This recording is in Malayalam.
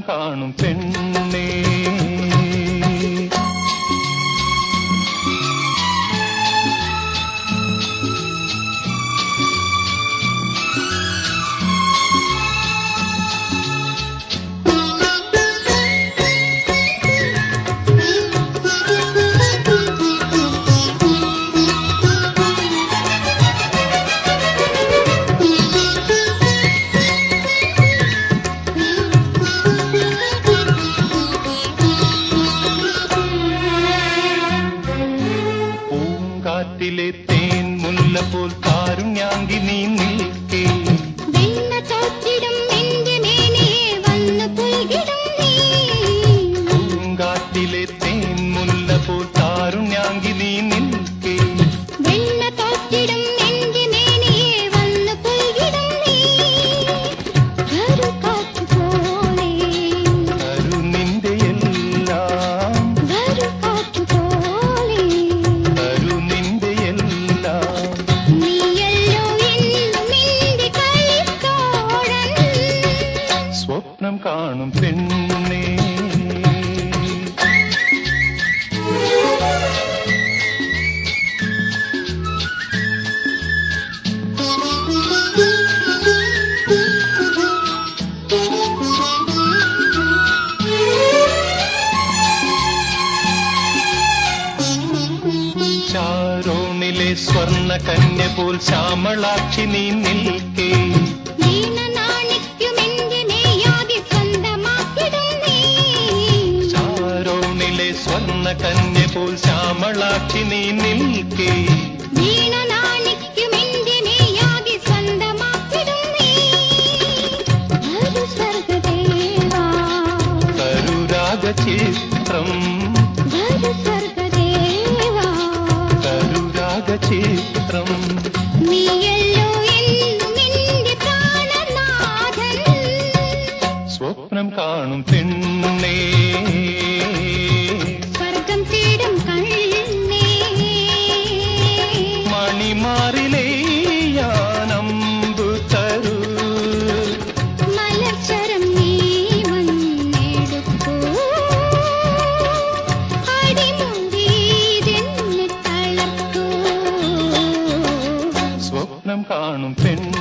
കാണും പെണ്ണേ. കാറ്റിലെ തേൻ മുല്ല പോൽ കാരുണ്യാങ്കി നീ നിൽക്കേ. പൂങ്കാറ്റിലെ തേൻ മുല്ല പോൽ കാരുണ്യാങ്കി നീ നിൽക്കേ. സ്വപ്നം കാണും പെണ്ണേ. ചാരോണിലെ സ്വർണ്ണ കന്യ പോൽ ശ്യാമളാക്ഷി നീ നിൽക്കേ. സ്വർണ്ണ കന്യ പോൽ ശ്യാമളാക്ഷി നീ നിൽക്കേ. കരുരാഗചിത്രം കരുരാഗചിത്രം സ്വപ്നം കാണും പെണ്ണേ. മണിമാറിലേ യാനമ്പു തരൂ. മലർച്ചരം നീ വന്നെടുക്കൂ. അടിമുടിയിതെന്നെ തളർക്കൂ. സ്വപ്നം കാണും പെണ്ണ്.